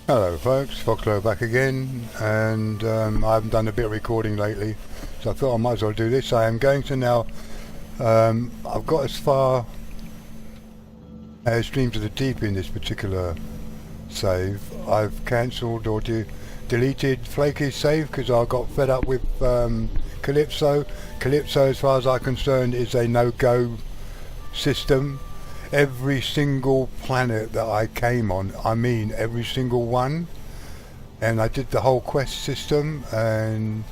Hello folks, Foxglow back again, and I haven't done a bit of recording lately, so I thought I might as well do this. I am going to now, I've got as far as Dreams of the Deep in this particular save. I've cancelled or deleted Flaky's save because I got fed up with Calypso. Calypso, as far as I'm concerned, is a no-go system. Every single planet that I came on, I mean every single one, and I did the whole quest system, and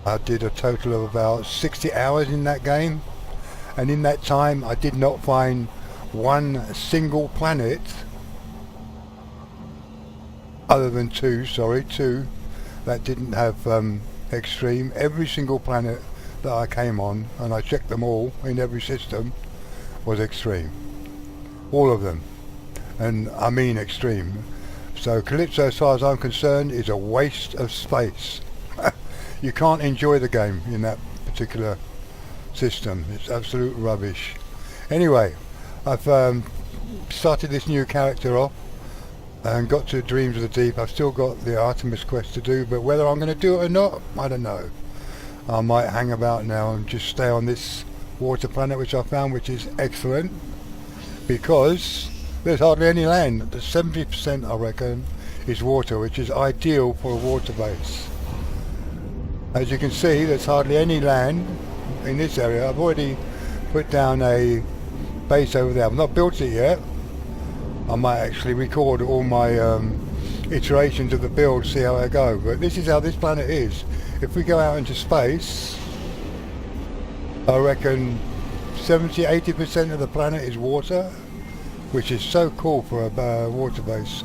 I did a total of about 60 hours in that game, and in that time I did not find one single planet other than two that didn't have extreme. Every single planet that I came on, and I checked them all in every system, was extreme. All of them. And I mean extreme. So Calypso, as far as I'm concerned, is a waste of space. You can't enjoy the game in that particular system. It's absolute rubbish. Anyway, I've started this new character off and got to Dreams of the Deep. I've still got the Artemis quest to do, but whether I'm going to do it or not, I don't know. I might hang about now and just stay on this water planet which I found, which is excellent because there's hardly any land. The 70% I reckon is water, which is ideal for a water base. As you can see, there's hardly any land in this area. I've already put down a base over there. I've not built it yet. I might actually record all my iterations of the build, see how I go, but this is how this planet is. If we go out into space, I reckon 70-80% of the planet is water, which is so cool for a water base.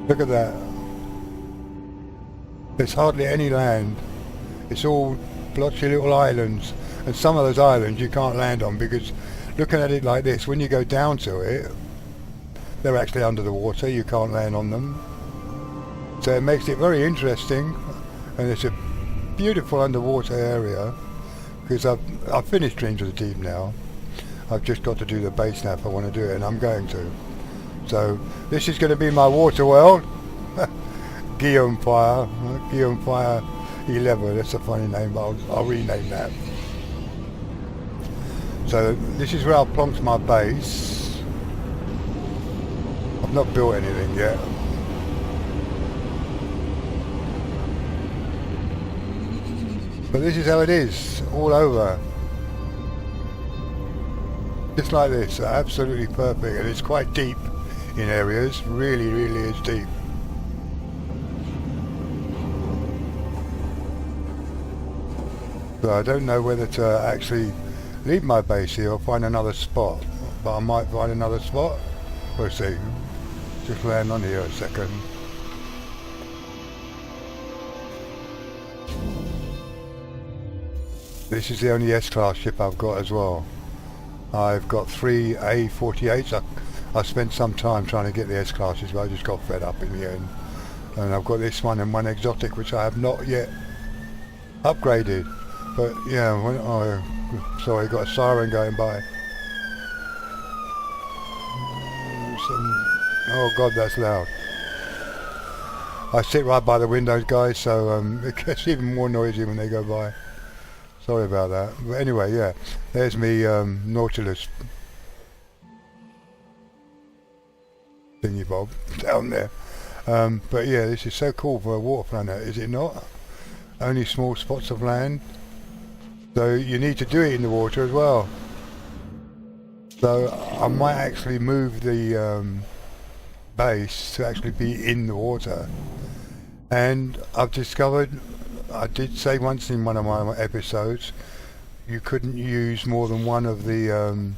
Look at that. There's hardly any land. It's all blotchy little islands, and some of those islands you can't land on because looking at it like this, when you go down to it, they're actually under the water. You can't land on them. So it makes it very interesting, and it's a beautiful underwater area because I've finished Dreams of the Deep now. I've just got to do the base now if I want to do it, and I'm going to. So this is going to be my water world. Guillaume Fire 11, that's a funny name, but I'll rename that. So this is where I've plonked my base. I've not built anything yet. But this is how it is, all over. Just like this, absolutely perfect, and it's quite deep in areas, really is deep. So I don't know whether to actually leave my base here or find another spot, but I might find another spot. We'll see. Just land on here a second. This is the only S-class ship I've got as well. I've got 3 A48s. I spent some time trying to get the S-classes, but I just got fed up in the end. And I've got this one and one exotic, which I have not yet upgraded. But yeah, sorry, got a siren going by. Oh God, that's loud. I sit right by the windows, guys, so it gets even more noisy when they go by. Sorry about that. But anyway, yeah, there's me Nautilus thingy bob down there. But yeah, this is so cool for a water planet, is it not? Only small spots of land. So you need to do it in the water as well. So I might actually move the base to actually be in the water. And I've discovered, I did say once in one of my episodes, you couldn't use more than one of the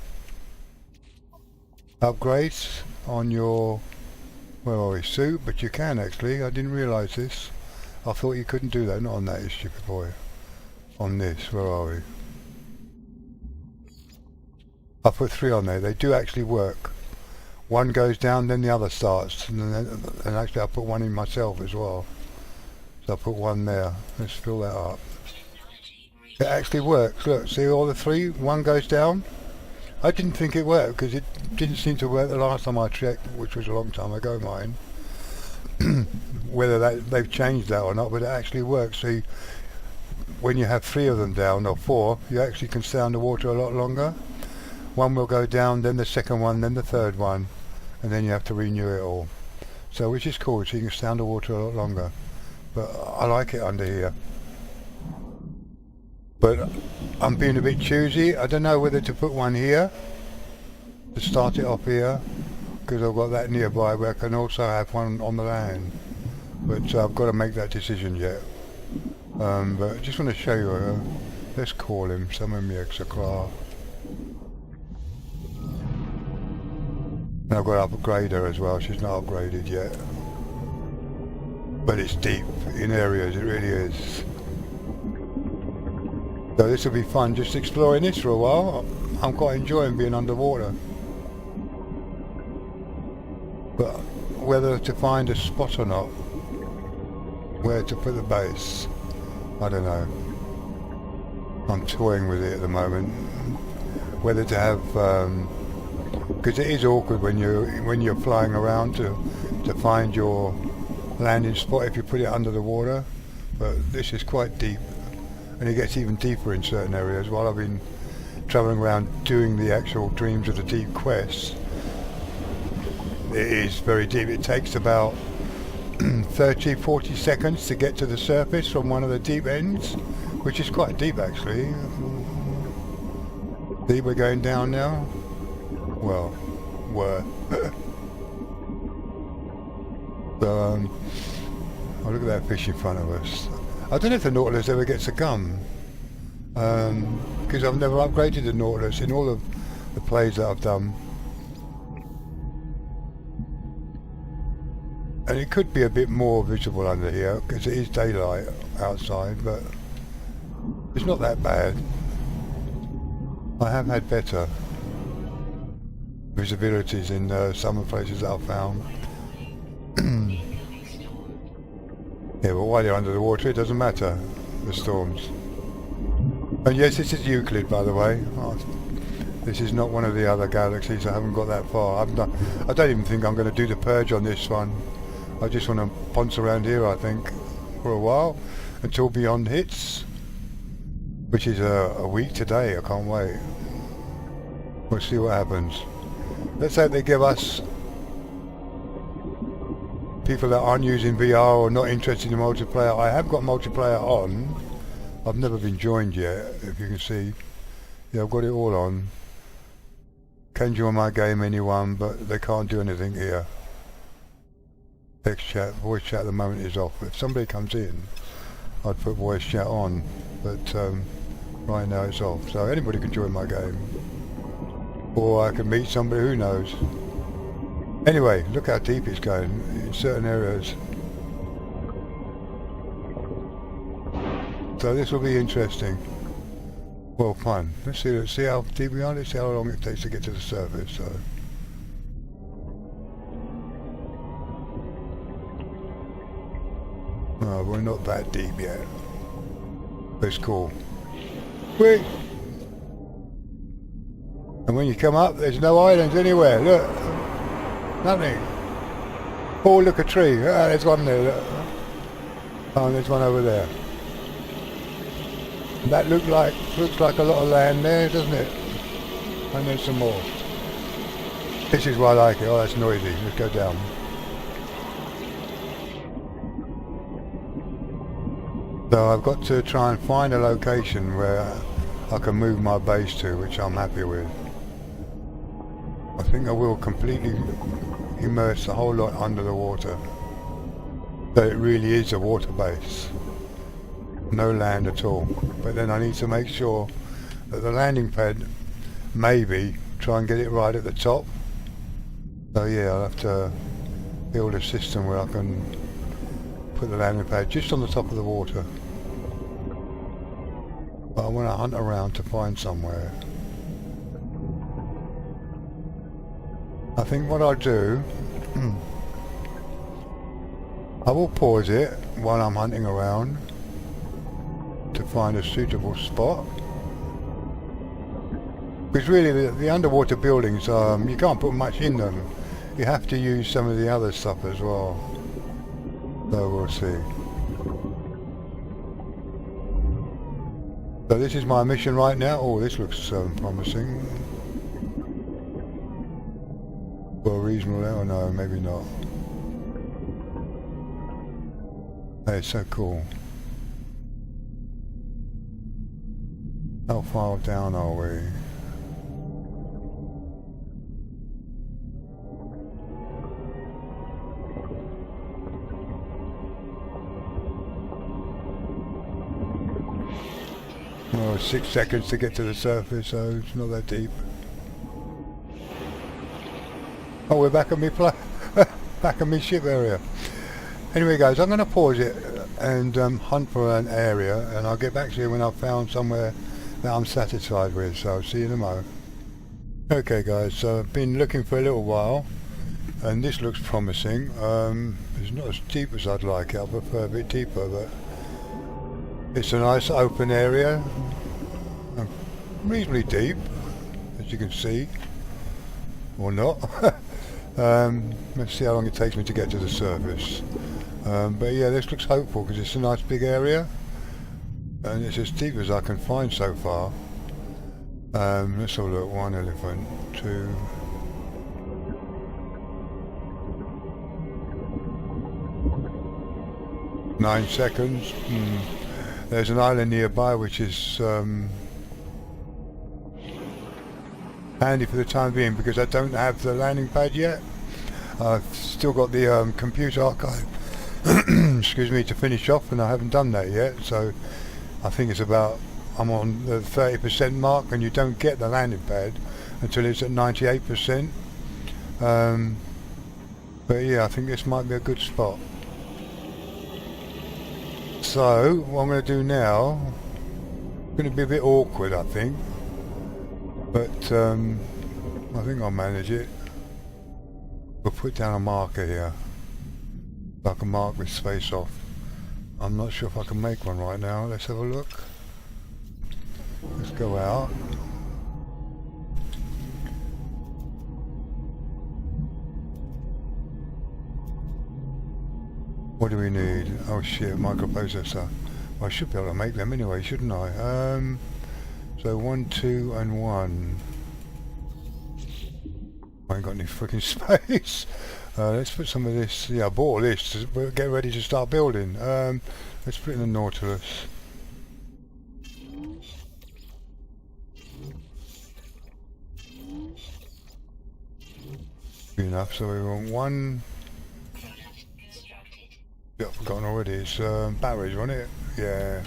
upgrades on your, where are we, suit, but you can actually. I didn't realise this. I thought you couldn't do that, not on that, you stupid boy. On this, where are we? I put 3 on there. They do actually work. One goes down, then the other starts, and actually I put one in myself as well. So I put one there. Let's fill that up. It actually works. Look, see all the 3? One goes down, I didn't think it worked because it didn't seem to work the last time I checked, which was a long time ago mine. Whether they've changed that or not, but it actually works. See, when you have 3 of them down, or 4, you actually can stay underwater a lot longer. One will go down, then the second one, then the third one, and then you have to renew it all. So which is cool, so you can stay underwater a lot longer. But I like it under here. But I'm being a bit choosy. I don't know whether to put one here, to start it off here, because I've got that nearby where I can also have one on the land. But I've got to make that decision yet. But I just want to show you, let's call him, summon me EUCLID. And I've got to upgrade her as well, she's not upgraded yet. But it's deep in areas, it really is. So this will be fun, just exploring this for a while. I'm quite enjoying being underwater. But whether to find a spot or not, where to put the base, I don't know. I'm toying with it at the moment. Whether to have, because it is awkward when you're flying around to find your landing spot if you put it under the water. But this is quite deep, and it gets even deeper in certain areas. While I've been travelling around doing the actual Dreams of the Deep quests, it is very deep. It takes about 30-40 seconds to get to the surface from one of the deep ends, which is quite deep actually. See, we're going down now. Well, were. So, oh, look at that fish in front of us. I don't know if the Nautilus ever gets a gun, because I've never upgraded the Nautilus in all of the plays that I've done. And it could be a bit more visible under here because it is daylight outside, but it's not that bad. I have had better visibilities in some of the places that I've found. Yeah, but while you're under the water, it doesn't matter, the storms. And yes, this is Euclid, by the way. This is not one of the other galaxies. I haven't got that far. I don't even think I'm going to do the purge on this one. I just want to ponce around here, I think, for a while, until Beyond hits, which is a week today. I can't wait. We'll see what happens. Let's hope they give us, people that aren't using VR or not interested in multiplayer. I have got multiplayer on. I've never been joined yet, if you can see. Yeah, I've got it all on. Can join my game, anyone, but they can't do anything here. Text chat, voice chat at the moment is off. If somebody comes in, I'd put voice chat on, but right now it's off. So anybody can join my game, or I can meet somebody, who knows. Anyway, look how deep it's going in certain areas. So this will be interesting. Well, fun. Let's see how deep we are. Let's see how long it takes to get to the surface. So. No, we're not that deep yet. It's cool. Wait. And when you come up, there's no islands anywhere. Look. Nothing. Oh, look, a tree. Ah, there's one there. Look. Oh, there's one over there. And that looks like a lot of land there, doesn't it? And there's some more. This is why I like it. Oh, that's noisy. Let's go down. So I've got to try and find a location where I can move my base to, which I'm happy with. I think I will completely immerse the whole lot under the water. So it really is a water base. No land at all. But then I need to make sure that the landing pad, maybe try and get it right at the top. So yeah, I'll have to build a system where I can put the landing pad just on the top of the water. But I want to hunt around to find somewhere. I think what I'll do, I will pause it while I'm hunting around to find a suitable spot. Because really the underwater buildings, you can't put much in them. You have to use some of the other stuff as well. So we'll see. So this is my mission right now. Oh, this looks promising. For a reasonable level? No, maybe not. Hey, it's so cool. How far down are we? Oh, 6 seconds to get to the surface, so it's not that deep. Oh, we're back at me back at me ship area. Anyway, guys, I'm going to pause it and hunt for an area, and I'll get back to you when I've found somewhere that I'm satisfied with. So I'll see you in a moment. Okay, guys, so I've been looking for a little while, and this looks promising. It's not as deep as I'd like it. I prefer a bit deeper, but it's a nice open area, reasonably deep, as you can see, or not. Let's see how long it takes me to get to the surface. But yeah, this looks hopeful because it's a nice big area, and it's as deep as I can find so far. Let's have a look. 1 elephant, 2. Nine seconds. There's an island nearby which is handy for the time being because I don't have the landing pad yet. I've still got the computer archive excuse me, to finish off, and I haven't done that yet, so I think it's about, I'm on the 30% mark, and you don't get the landing pad until it's at 98%. But yeah, I think this might be a good spot. So what I'm going to do now, it's going to be a bit awkward, I think, but I think I'll manage it. We'll put down a marker here, so I can mark this space off. I'm not sure if I can make one right now. Let's have a look. Let's go out. What do we need? Oh shit, microprocessor. Well, I should be able to make them anyway, shouldn't I? So 1, 2 and 1. I ain't got any freaking space. Let's put some of this. Yeah, I bought this to get ready to start building. Let's put it in the Nautilus. Good enough. So we want 1. Yeah, I've forgotten already. It's batteries, wasn't it? Yeah.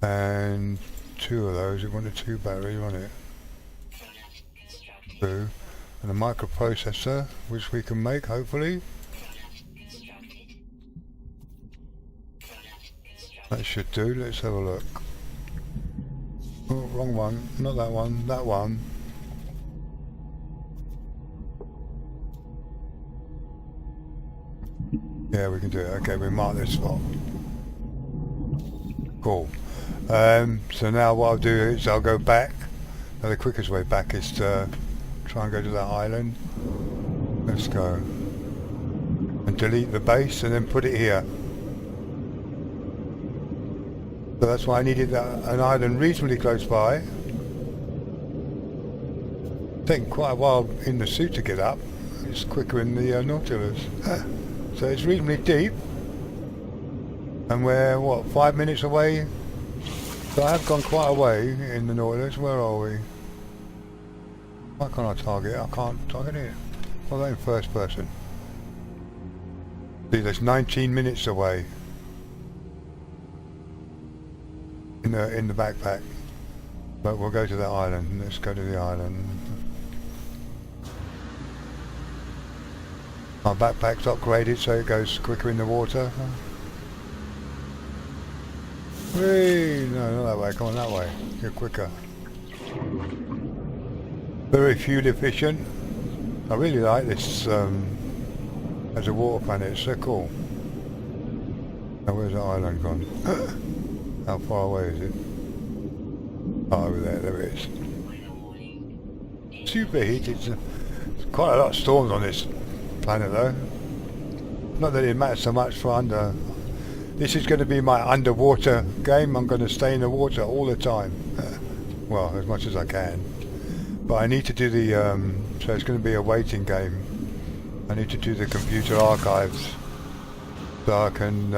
And 2 of those. We wanted 2 batteries, wasn't it? 2. And a microprocessor, which we can make, hopefully. That should do. Let's have a look. Oh, wrong one. Not that one. That one. Yeah, we can do it. Okay, we mark this spot. Cool. So now what I'll do is I'll go back. Now the quickest way back is to try and go to that island. Let's go. And delete the base and then put it here. So that's why I needed an island reasonably close by. Taking quite a while in the suit to get up. It's quicker in the Nautilus. So it's reasonably deep, and we're what, 5 minutes away? So I have gone quite a way in the Nautilus. Where are we? Why can't I target it? I can't target it. Well, I'm in first person. See, that's 19 minutes away in the backpack. But we'll go to that island. Let's go to the island. My backpack's upgraded so it goes quicker in the water. Whee! No, not that way, come on that way. You're quicker. Very fuel efficient. I really like this as a water planet, it's so cool. Now where's the island gone? How far away is it? Oh, over there, there it is. superheated. It's quite a lot of storms on this planet though. Not that it matters so much for under. This is going to be my underwater game. I'm going to stay in the water all the time. Well, as much as I can. But I need to do the, so it's going to be a waiting game. I need to do the computer archives so I can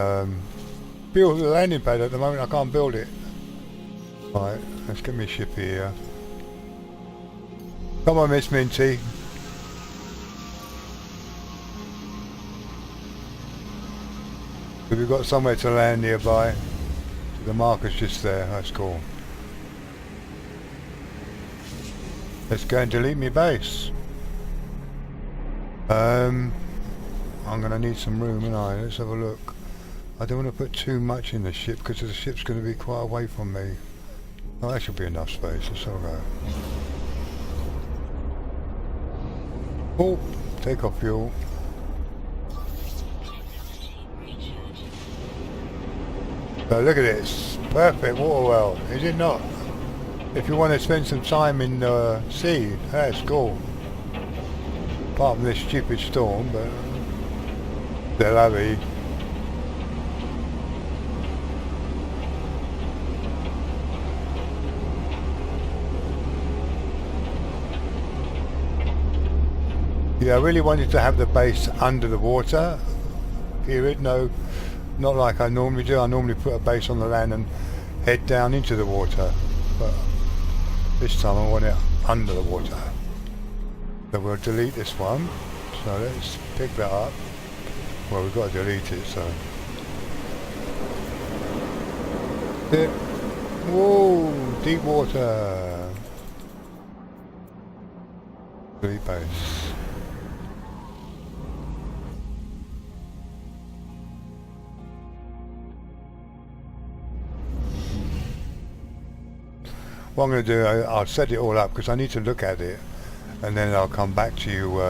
build the landing pad. At the moment I can't build it. Right, let's get me a ship here. Come on, Miss Minty. We've got somewhere to land nearby. The marker's just there, that's cool. Let's go and delete my base. I'm gonna need some room, and let's have a look. I don't want to put too much in the ship because the ship's going to be quite away from me. Oh, that should be enough space. Let's have a go. Oh, take off fuel. So look at this, perfect Waterworld, is it not? If you want to spend some time in the sea, that's cool. Apart from this stupid storm, but they'll have it. Yeah, I really wanted to have the base under the water. Period. No, not like I normally do. I normally put a base on the land and head down into the water. But this time I want it under the water. So we'll delete this one. So let's pick that up. Well, we've got to delete it, so. Whoa, deep water. Delete base. What I'm going to do, I'll set it all up because I need to look at it, and then I'll come back to you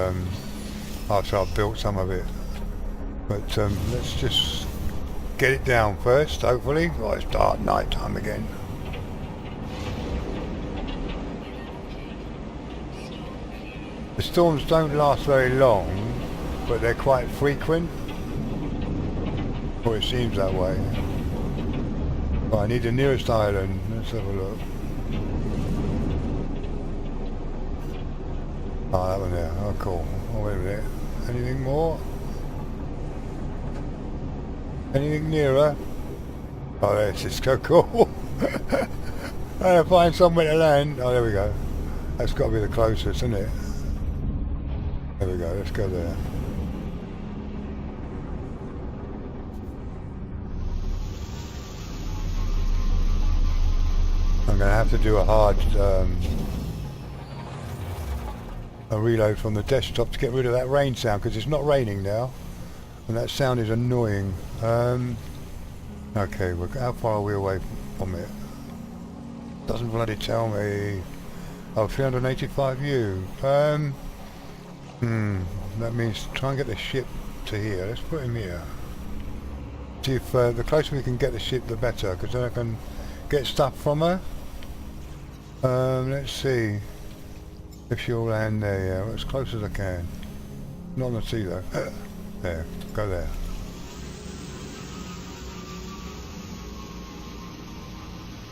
after I've built some of it. But let's just get it down first, hopefully. Oh, it's dark night time again. The storms don't last very long, but they're quite frequent. Or it seems that way. But I need the nearest island. Let's have a look. Oh, that one there. Oh, cool. Oh, wait a minute. Anything more? Anything nearer? Oh, this is so cool. I'm going to find somewhere to land. Oh, there we go. That's got to be the closest, isn't it? There we go. Let's go there. I'm going to have to do a hard a reload from the desktop to get rid of that rain sound because it's not raining now and that sound is annoying. Okay, how far are we away from it? Doesn't bloody tell me. Oh, 385 U. That means try and get the ship to here. Let's put him here. See if the closer we can get the ship the better, because then I can get stuff from her. Let's see if she'll land there, yeah, as close as I can. Not on the sea though. There, go there.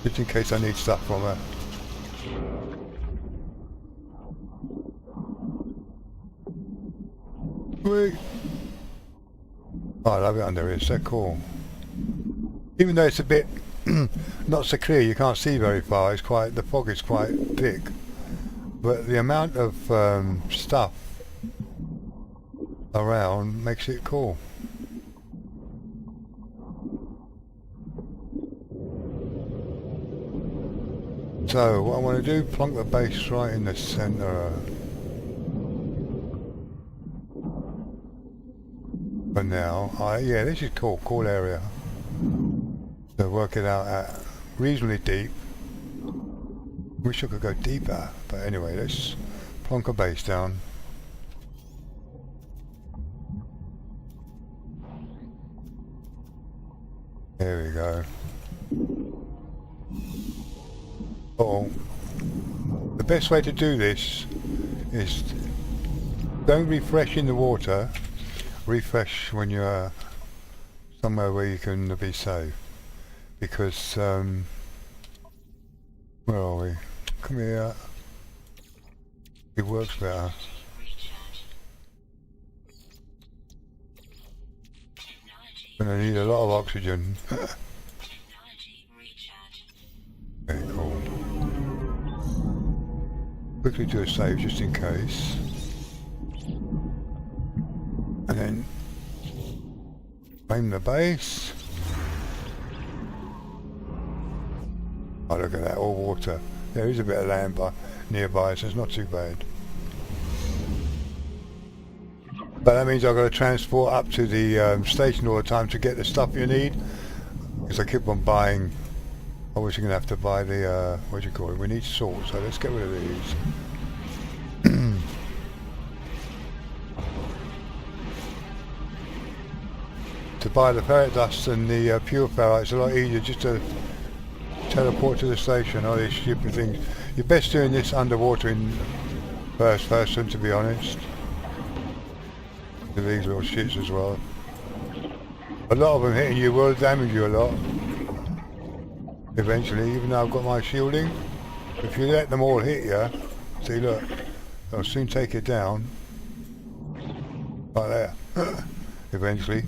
Just in case I need stuff from her. Wait. Oh, I love it under here, it's so cool. Even though it's a bit not so clear, you can't see very far, it's quite, the fog is quite thick. But the amount of stuff around makes it cool. So what I want to do, plonk the base right in the centre. For now, yeah, this is cool, cool area. So work it out at reasonably deep. Wish I could go deeper, but anyway, let's plonk a base down. There we go. Uh-oh. The best way to do this is don't refresh in the water, refresh when you're somewhere where you can be safe. Because, where are we? Come here. It works better. Gonna need a lot of oxygen. Okay, cool. Quickly do a save just in case. And then claim the base. Oh, look at that, all water. There is a bit of land nearby, so it's not too bad. But that means I've got to transport up to the station all the time to get the stuff you need. Because I keep on buying. Obviously going to have to buy the, what do you call it? We need salt, so let's get rid of these. To buy the ferret dust and the pure ferrite, it's a lot easier just to teleport to the station. All these stupid things. You're best doing this underwater in first person, to be honest. With these little shits as well. A lot of them hitting you will damage you a lot. Eventually, even though I've got my shielding. If you let them all hit you, see look, they'll soon take it down. Like there. Eventually.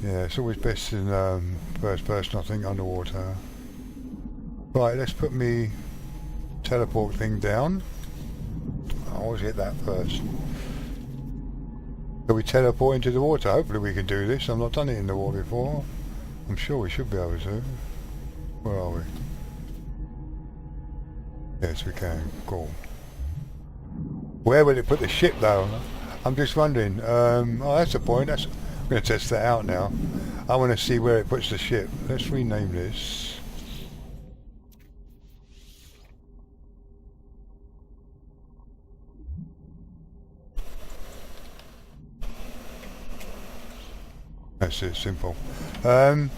Yeah, it's always best in first person, I think, underwater. Right, let's put me teleport thing down. I always hit that first. So we teleport into the water. Hopefully we can do this. I've not done it in the water before. I'm sure we should be able to. Where are we? Yes, we can. Cool. Where will it put the ship though? I'm just wondering. Oh, that's the point. I'm going to test that out now. I want to see where it puts the ship. Let's rename this. That's it, simple. I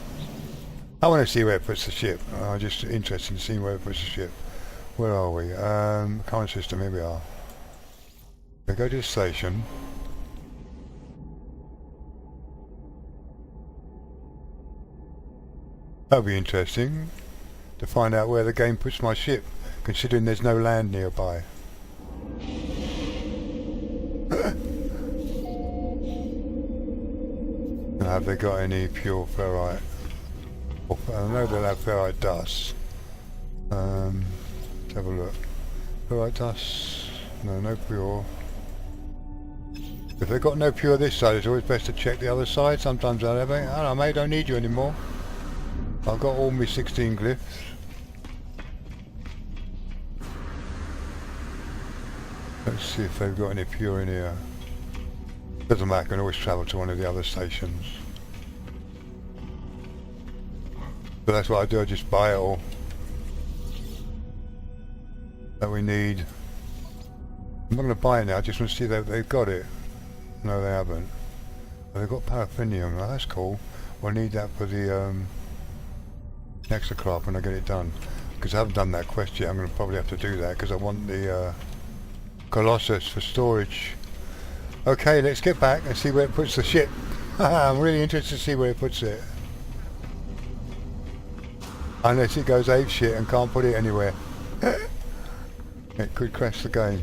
want to see where it puts the ship. I'm just interested in seeing where it puts the ship. Where are we? Current system, here we are. We go to the station. That'll be interesting to find out where the game puts my ship, considering there's no land nearby. Have they got any pure ferrite? I know they'll have ferrite dust. Let's have a look. Ferrite dust? No, no pure. If they've got no pure this side, it's always best to check the other side. Sometimes I don't know, mate, I don't need you anymore. I've got all my 16 glyphs. Let's see if they've got any pure in here. Doesn't matter, I can always travel to one of the other stations. So that's what I do, I just buy it all that we need. I'm not going to buy it now, I just want to see that they've got it. No, they haven't. But they've got paraffinium, oh, that's cool. We'll need that for the next craft when I get it done. Because I haven't done that quest yet, I'm going to probably have to do that because I want the Colossus for storage. Okay, let's get back and see where it puts the ship. I'm really interested to see where it puts it. Unless it goes ape shit and can't put it anywhere. It could crash the game.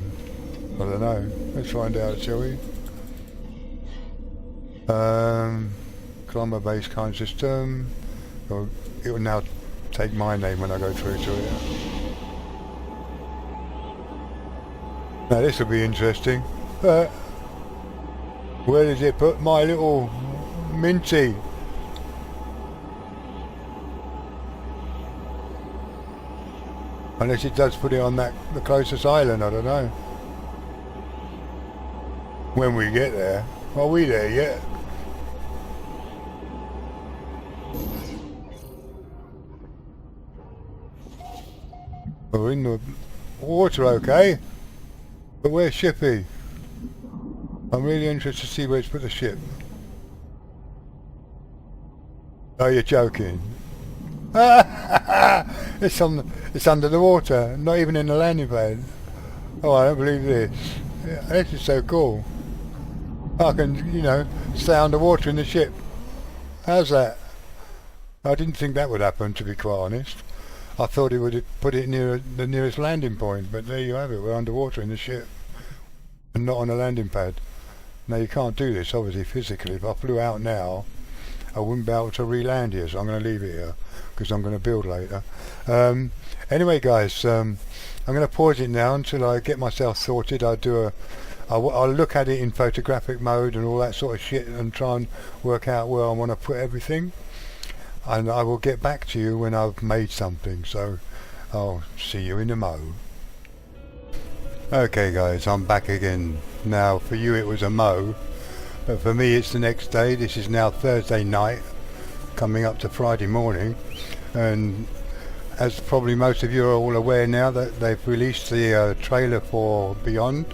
I don't know. Let's find out, shall we? Climber base kind system. It will now take my name when I go through to it. Now this will be interesting. Where does it put my little Minty? Unless it does put it on the closest island, I don't know. When we get there. Are we there yet? We're in the water, okay? But where's Shippy? I'm really interested to see where it's put the ship. Oh, you're joking. It's under the water, not even in the landing pad. Oh, I don't believe this. Yeah, this is so cool. I can, you know, stay underwater in the ship. How's that? I didn't think that would happen, to be quite honest. I thought it would put it near the nearest landing point, but there you have it. We're underwater in the ship and not on a landing pad. Now you can't do this, obviously, physically. If I flew out now, I wouldn't be able to re-land here, so I'm going to leave it here because I'm going to build later. Anyway, guys, I'm going to pause it now until I get myself sorted. I'll look at it in photographic mode and all that sort of shit and try and work out where I want to put everything. And I will get back to you when I've made something. So I'll see you in a mo. Okay, guys, I'm back again. Now, for you it was a mo, but for me it's the next day. This is now Thursday night, coming up to Friday morning, and as probably most of you are all aware now, that they've released the trailer for Beyond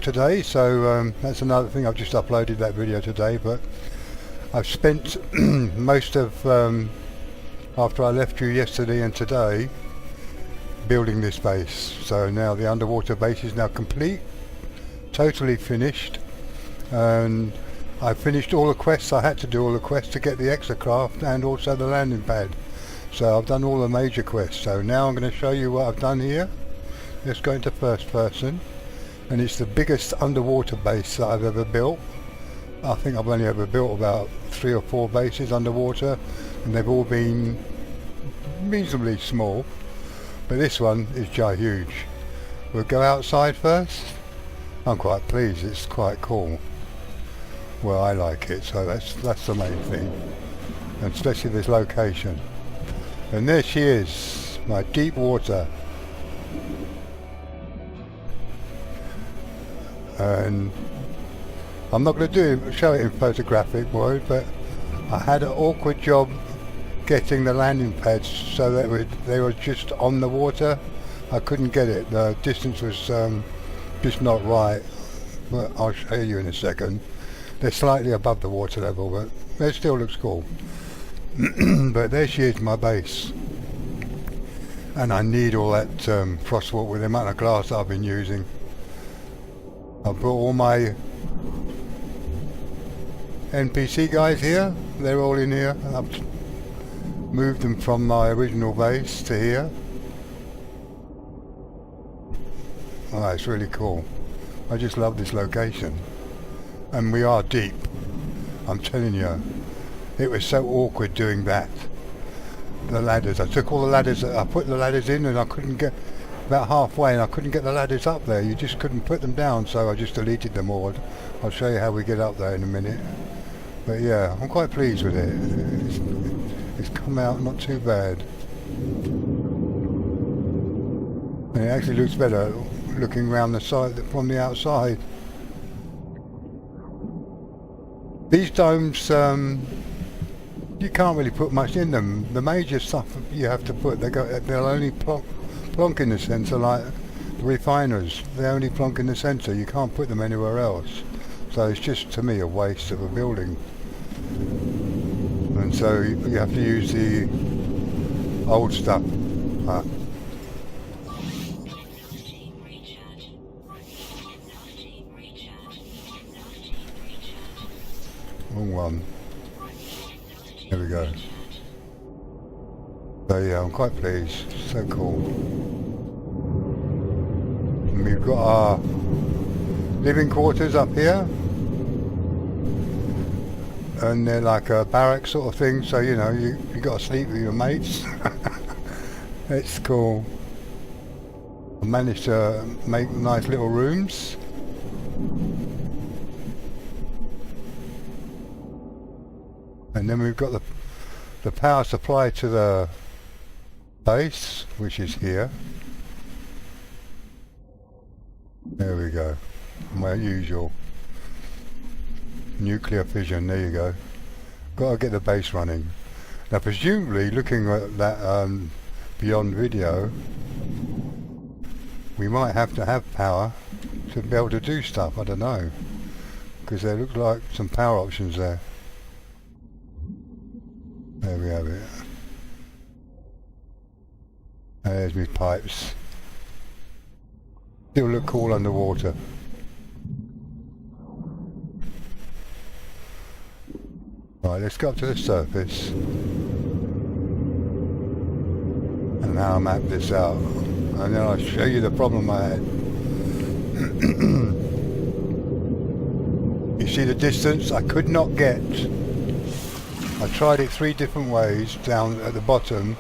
today. So that's another thing. I've just uploaded that video today, but I've spent most of after I left you yesterday and today building this base. So now the underwater base is now complete, totally finished, and I finished all the quests. I had to do all the quests to get the exocraft and also the landing pad. So I've done all the major quests. So now I'm going to show you what I've done here. Let's go into first person, and it's the biggest underwater base that I've ever built. I think I've only ever built about 3 or 4 bases underwater, and they've all been reasonably small, but this one is just huge. We'll go outside first. I'm quite pleased, it's quite cool. Well, I like it, so that's the main thing, and especially this location. And there she is, my deep water. And I'm not going to show it in photographic mode, but I had an awkward job getting the landing pads so that they were just on the water. I couldn't get it. The distance was just not right, but I'll show you in a second. They're slightly above the water level, but it still looks cool. But there she is, my base. And I need all that frostwall with the amount of glass that I've been using. I've brought all my NPC guys here. They're all in here. I've moved them from my original base to here. Oh, it's really cool. I just love this location. And we are deep. I'm telling you. It was so awkward doing that. The ladders. I took all the ladders. I put the ladders in and I couldn't get about halfway, and I couldn't get the ladders up there. You just couldn't put them down, so I just deleted them all. I'll show you how we get up there in a minute. But yeah, I'm quite pleased with it. It's come out not too bad. And it actually looks better looking around the side from the outside. These domes, you can't really put much in them. The major stuff you have to put, they'll only plonk in the centre, like the refiners. They only plonk in the centre. You can't put them anywhere else. So it's just, to me, a waste of a building. And so you have to use the old stuff. Wrong one. There we go. So yeah, I'm quite pleased. So cool. And we've got our living quarters up here, and they're like a barrack sort of thing. So you know, you got to sleep with your mates. It's cool. I managed to make nice little rooms. And then we've got the power supply to the base, which is here. There we go. My usual nuclear fission. There you go. Got to get the base running. Now, presumably, looking at that Beyond video, we might have to have power to be able to do stuff. I don't know, because there look like some power options there. There we have it. There's my pipes. Still look cool underwater. Right, let's go up to the surface. And now I'll map this out. And then I'll show you the problem I had. You see the distance? I could not get. I tried it 3 different ways down at the bottom,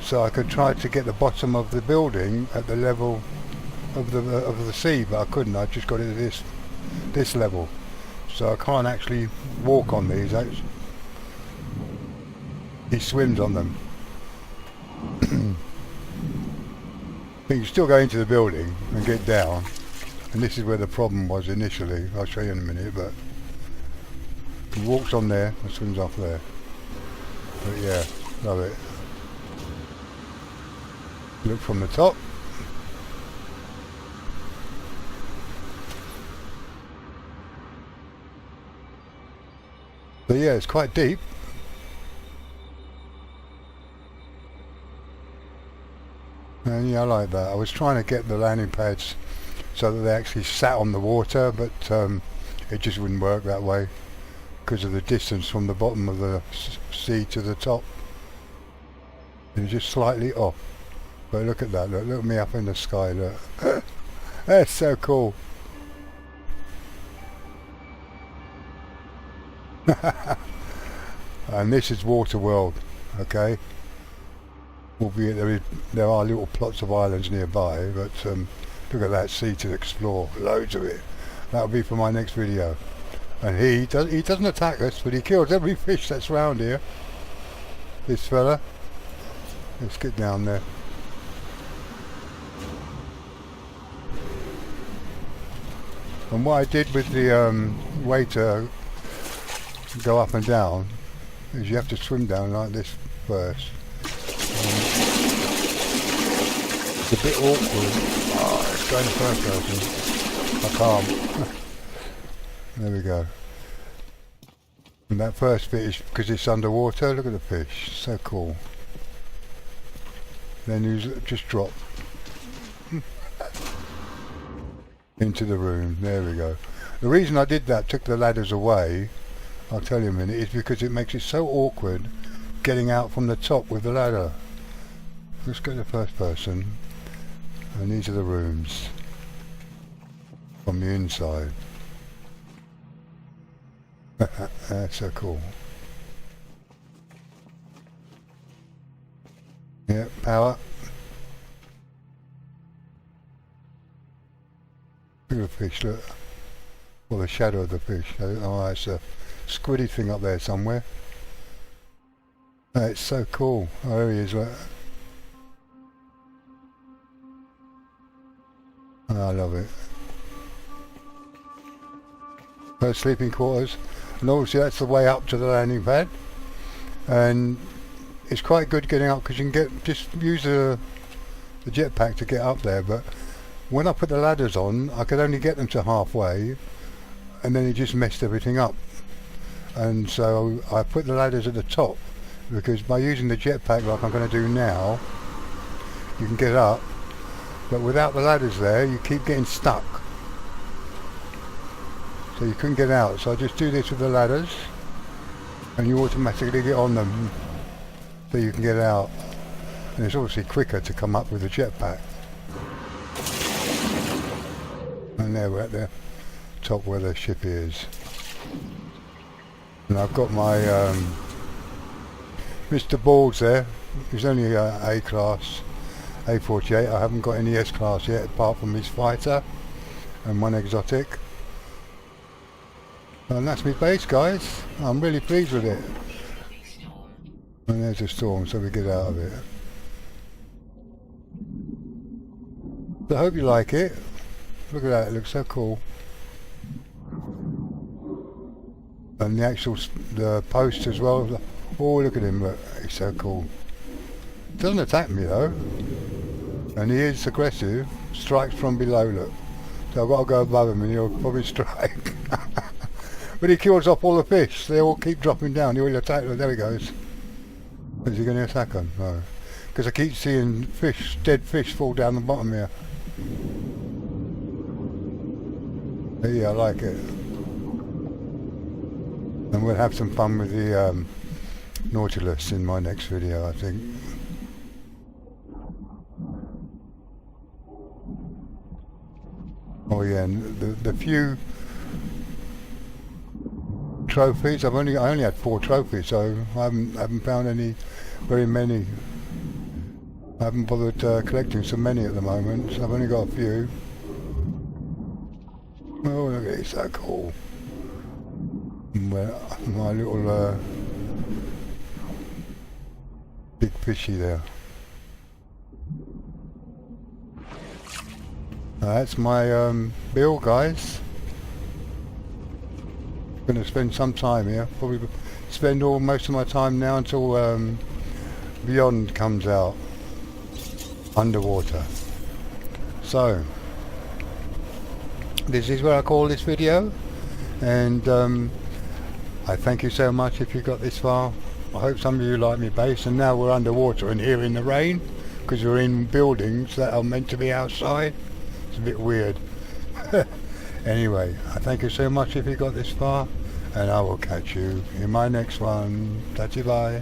so I could try to get the bottom of the building at the level of the sea, but I couldn't. I just got it at this level, so I can't actually walk on these. He swims on them. But you can still go into the building and get down, and this is where the problem was initially. I'll show you in a minute, but he walks on there and swims off there. But yeah, love it. Look from the top. But yeah, it's quite deep. And yeah, I like that. I was trying to get the landing pads so that they actually sat on the water, but it just wouldn't work that way because of the distance from the bottom of the sea to the top. It's just slightly off. But look at that, look at me up in the sky, look. That's so cool. And this is Waterworld, okay? Albeit there are little plots of islands nearby, but look at that sea to explore, loads of it. That'll be for my next video. And he doesn't attack us, but he kills every fish that's around here. This fella. Let's get down there. And what I did with the way to go up and down is you have to swim down like this first. It's a bit awkward. Oh, it's going to first person. I can't. There we go. And that first bit is because it's underwater. Look at the fish. So cool. Then you just drop into the room. There we go. The reason I did that, took the ladders away, I'll tell you in a minute, is because it makes it so awkward getting out from the top with the ladder. Let's go to first person. And these are the rooms from the inside. That's so cool. Yeah, power. Look at the fish, look. Well, the shadow of the fish. Oh, it's a squiddy thing up there somewhere. It's so cool. Oh, there he is, look. I love it. First sleeping quarters, and obviously that's the way up to the landing pad, and it's quite good getting up because you can just use the jetpack to get up there. But when I put the ladders on, I could only get them to halfway, and then it just messed everything up. And so I put the ladders at the top, because by using the jetpack like I'm going to do now, you can get up. But without the ladders there, you keep getting stuck. So you couldn't get out. So I just do this with the ladders, and you automatically get on them, so you can get out. And it's obviously quicker to come up with the jetpack. And there we're at the top where the ship is. And I've got my Mr. Balls there. He's only A class. A48. I haven't got any S class yet apart from his fighter and one exotic, and that's my base, guys. I'm really pleased with it. And there's a storm, so we get out of it. So I hope you like it. Look at that, it looks so cool. And the actual the post as well. Oh, look at him, look, he's so cool. Doesn't attack me though, and he is aggressive. Strikes from below, look. So I've got to go above him and he'll probably strike. But he kills off all the fish. They all keep dropping down. He will attack. There he goes. Is he going to attack them? No. Because I keep seeing fish, dead fish fall down the bottom here. But yeah, I like it. And we'll have some fun with the Nautilus in my next video, I think. Oh yeah, and the few trophies, I only had 4 trophies, so I haven't found very many. I haven't bothered collecting so many at the moment, so I've only got a few. Oh, look at it, it's so cool. Well, my little big fishy there. That's my bill, guys. Going to spend some time here. Probably spend most of my time now until Beyond comes out underwater. So this is what I call this video, and I thank you so much if you got this far. I hope some of you like my base, and now we're underwater and here in the rain because we're in buildings that are meant to be outside. It's a bit weird. Anyway, I thank you so much if you got this far, and I will catch you in my next one. Touchy bye.